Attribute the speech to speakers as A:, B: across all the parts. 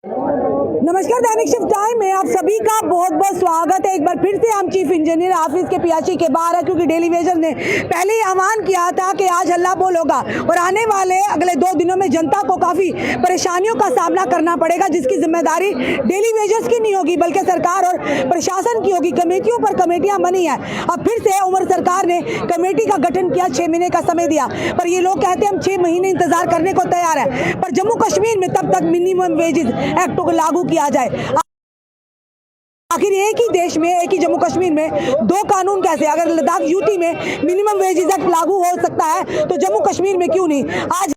A: नमस्कार, दैनिक shift time में आप सभी का बहुत बहुत स्वागत है। एक बार फिर से हम चीफ इंजीनियर ऑफिस के पियाची के बाहर है, क्योंकि डेली वेजर ने पहले ही आह्वान किया था कि आज हल्ला बोल होगा और आने वाले अगले 2 दिनों में जनता को काफ़ी परेशानियों का सामना करना पड़ेगा, जिसकी जिम्मेदारी डेली वेजर्स की नहीं होगी बल्कि सरकार और प्रशासन की होगी। कमेटियों पर कमेटियाँ बनी है। अब फिर से उमर सरकार ने कमेटी का गठन किया, 6 महीने का समय दिया, पर ये लोग कहते हैं हम 6 महीने इंतजार करने को तैयार है, पर जम्मू कश्मीर में तब तक मिनिमम वेजेस एक्ट को लागू किया जाए। आखिर एक ही देश में, एक ही जम्मू कश्मीर में 2 कानून कैसे? अगर लद्दाख यूटी में मिनिमम वेजेस एक्ट लागू हो सकता है तो जम्मू कश्मीर में क्यों नहीं? आज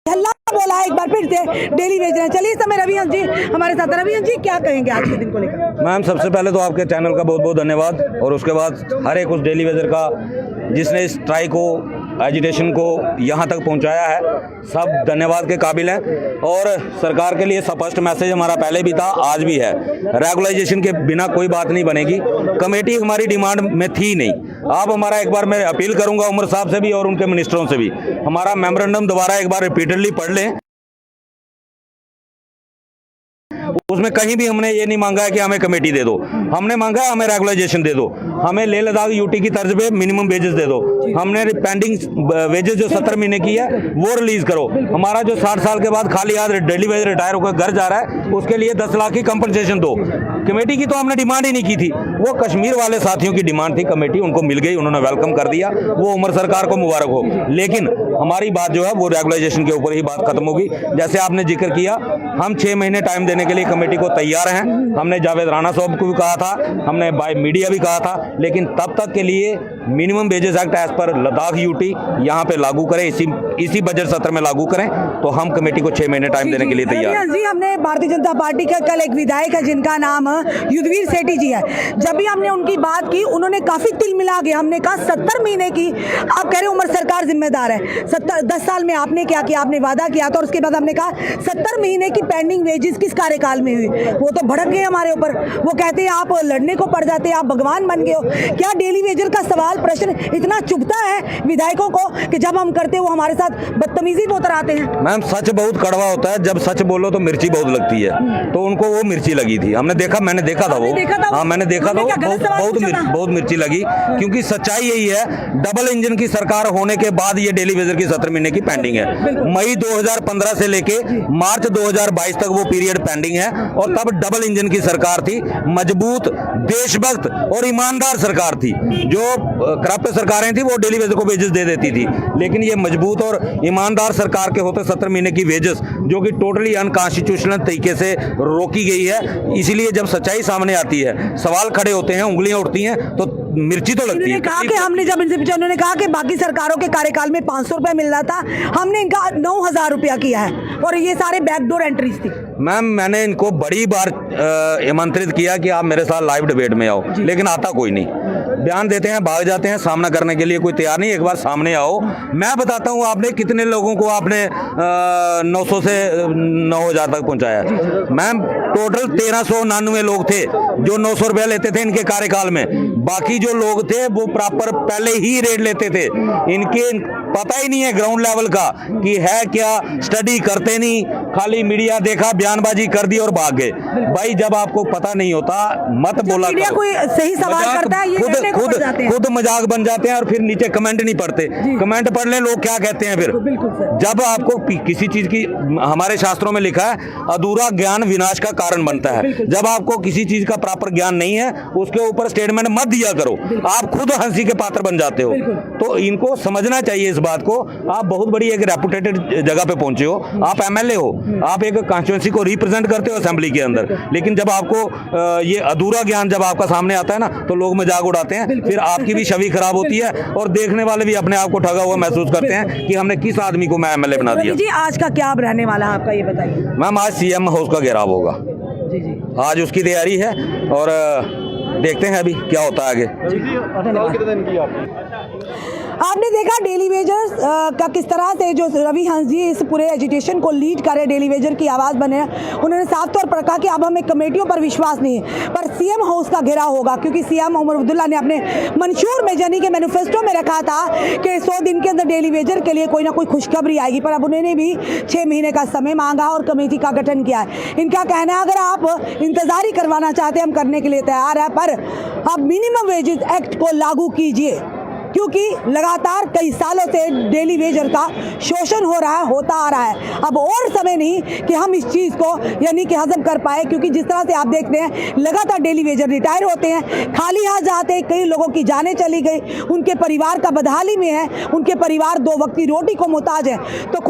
A: हल्ला बोला है एक बार फिर से डेली वेजर। चलिए समय रविहंस जी हमारे साथ। रविहंस जी, क्या कहेंगे आज के दिन को लेकर?
B: मैम, सबसे पहले तो आपके चैनल का बहुत बहुत धन्यवाद, और उसके बाद हर एक उस डेली वेजर का जिसने इस स्ट्राइक को, एजिटेशन को यहाँ तक पहुँचाया है, सब धन्यवाद के काबिल हैं। और सरकार के लिए स्पष्ट मैसेज हमारा पहले भी था, आज भी है। रेगुलाइजेशन के बिना कोई बात नहीं बनेगी। कमेटी हमारी डिमांड में थी नहीं। आप हमारा एक बार मैं अपील करूंगा उमर साहब से भी और उनके मिनिस्टरों से भी, हमारा मेमोरेंडम दोबारा एक बार रिपीटेडली पढ़ लें। उसमें कहीं भी हमने ये नहीं मांगा है कि हमें कमेटी दे दो, हमने मांगा है हमें रेगुलाइजेशन दे दो, हमें लेह लद्दाख यूटी की तर्ज पे मिनिमम वेजेस दे दो, हमने पेंडिंग वेजेस जो 70 महीने की है वो रिलीज करो। हमारा जो 60 साल के बाद खाली याद डेली वेजर रिटायर होकर घर जा रहा है, उसके लिए 10 लाख की कंपनसेशन दो। कमेटी की तो हमने डिमांड ही नहीं की थी, वो कश्मीर वाले साथियों की डिमांड थी। कमेटी उनको मिल गई, उन्होंने वेलकम कर दिया, वो उमर सरकार को मुबारक हो। लेकिन हमारी बात जो है वो रेगुलाइजेशन के ऊपर ही बात खत्म होगी। जैसे आपने जिक्र किया, हम 6 महीने टाइम देने के लिए कमेटी को तैयार हैं। हमने जावेद राणा साहब को भी कहा था, हमने बाय मीडिया भी कहा था, लेकिन तब तक के लिए minimum wages act as per Ladakh UT यहाँ पे लागू करें, इसी बजट सत्र में लागू करें, तो हम कमेटी को 6 महीने टाइम देने के लिए तैयार हैं।
A: जी, हमने भारतीय जनता पार्टी का कल एक विधायक है जिनका नाम युद्धवीर सेठी जी है, जब भी हमने उनकी बात की उन्होंने काफी तिल मिला गया। हमने कहा 70 महीने की, आप कह रहे उमर सरकार जिम्मेदार है, 10 साल में आपने क्या किया? आपने वादा किया था, और उसके बाद हमने कहा 70 महीने की पेंडिंग वेजेस किस कार्यकाल में हुई? वो तो भड़क गए हमारे ऊपर, वो कहते हैं आप लड़ने को पड़ जाते हैं, आप भगवान बन गए हो। क्या डेली वेजर का सवाल प्रश्न इतना चुभता है विधायकों को कि जब हम करते वो हमारे साथ बदतमीजी पे उतर आते हैं?
B: मैम, सच बहुत कड़वा होता है, जब सच बोलो तो मिर्ची बहुत लगती है, तो उनको वो मिर्ची लगी थी। मैंने देखा था वो, हाँ मैंने देखा था, बहुत मिर्ची लगी, क्योंकि सच्चाई यही है। डबल इंजन की सरकार होने के बाद ये डेली वेजर की 70 महीने की पेंडिंग है। मई 2015 से लेके मार्च 2022 तक वो पीरियड पेंडिंग है, और तब डबल इंजन की सरकार थी, मजबूत, देशभक्त और ईमानदार सरकार थी। जो करप्ट सरकारें थी वो डेली वेजर को वेजेस दे देती थी, लेकिन ये मजबूत और ईमानदार सरकार के होते 70 महीने की वेजेस, जो कि टोटली अनकॉन्स्टिट्यूशनल तरीके से रोकी गई है। इसीलिए जब सच्चाई सामने आती है, सवाल खड़े होते हैं, उंगलियां उठती हैं, तो मिर्ची तो लगती है।
A: कहा कि हमने जब इनसे पूछा, उन्होंने कहा कि बाकी सरकारों के कार्यकाल में 500 रुपया मिल रहा था, हमने इनका 9000 रुपया किया है, और ये सारे बैकडोर एंट्रीज थी।
B: मैम, मैंने इनको बड़ी बार आमंत्रित किया कि आप मेरे साथ लाइव डिबेट में आओ, लेकिन आता कोई नहीं। बयान देते हैं, भाग जाते हैं, सामना करने के लिए कोई तैयार नहीं। एक बार सामने आओ, मैं बताता हूँ आपने कितने लोगों को आपने 900 से 9000 तक पहुंचाया। मैम, टोटल 1399 लोग थे जो 900 रुपया लेते थे इनके कार्यकाल में। बाकी जो लोग थे वो प्रॉपर पहले ही रेट लेते थे। इनके पता ही नहीं है ग्राउंड लेवल का कि है क्या, स्टडी करते नहीं, खाली मीडिया देखा, बयानबाजी कर दी और भाग गए। भाई, जब आपको पता नहीं होता मत बोला करो।
A: कोई सही सवाल करता है, ये
B: खुद मजाक बन जाते हैं, और फिर नीचे कमेंट नहीं पढ़ते। कमेंट पढ़ ले, लोग क्या कहते हैं फिर। जब आपको किसी चीज की, हमारे शास्त्रों में लिखा है अधूरा ज्ञान विनाश का कारण बनता है। जब आपको किसी चीज का प्रॉपर ज्ञान नहीं है, उसके ऊपर स्टेटमेंट मत दिया करो, आप खुद हंसी के पात्र बन जाते हो। तो इनको समझना चाहिए इस बात को। आप बहुत बड़ी एक रेपुटेटेड जगह पे पहुंचे हो, आप एमएलए हो, आप एक कॉन्स्टिट्यूएंसी को रिप्रेजेंट करते हो असेंबली के अंदर, लेकिन जब आपको ये अधूरा ज्ञान जब आपका सामने आता है ना, तो लोग मजाक उड़ाते हैं, फिर आपकी भी छवि खराब होती है, और देखने वाले भी अपने आप को ठगा हुआ महसूस करते हैं कि हमने किस आदमी को मैं एमएलए बना दिया।
A: जी, आज का क्या रहने वाला है आपका, ये बताइए।
B: मैम, आज सीएम हाउस का घेराव होगा। आज उसकी तैयारी है, और देखते हैं अभी क्या होता है आगे।
A: आपने देखा डेली वेजर्स का किस तरह से जो रवि हंस जी इस पूरे एजिटेशन को लीड करे, डेली वेजर की आवाज़ बने, उन्होंने साफ तौर पर कहा कि अब हमें कमेटियों पर विश्वास नहीं है, पर सीएम हाउस का घेराव होगा, क्योंकि सीएम उमर अब्दुल्ला ने अपने मंशूर में यानी कि मैनिफेस्टो में रखा था कि 100 दिन के अंदर डेली वेजर के लिए कोई ना कोई खुशखबरी आएगी, पर अब उन्होंने भी 6 महीने का समय मांगा और कमेटी का गठन किया है। इनका कहना है अगर आप इंतजार ही करवाना चाहते हैं हम करने के लिए तैयार है, पर अब मिनिमम वेजेस एक्ट को लागू कीजिए, क्योंकि लगातार कई सालों से डेली वेजर का शोषण हो रहा है, होता आ रहा है। अब और समय नहीं कि हम इस चीज़ को यानी कि हजम कर पाए, क्योंकि जिस तरह से आप देखते हैं लगातार डेली वेजर रिटायर होते हैं, खाली हाथ जाते हैं, कई लोगों की जानें चली गई, उनके परिवार का बदहाली में है, उनके परिवार 2 वक्त की रोटी को मुहताज है। तो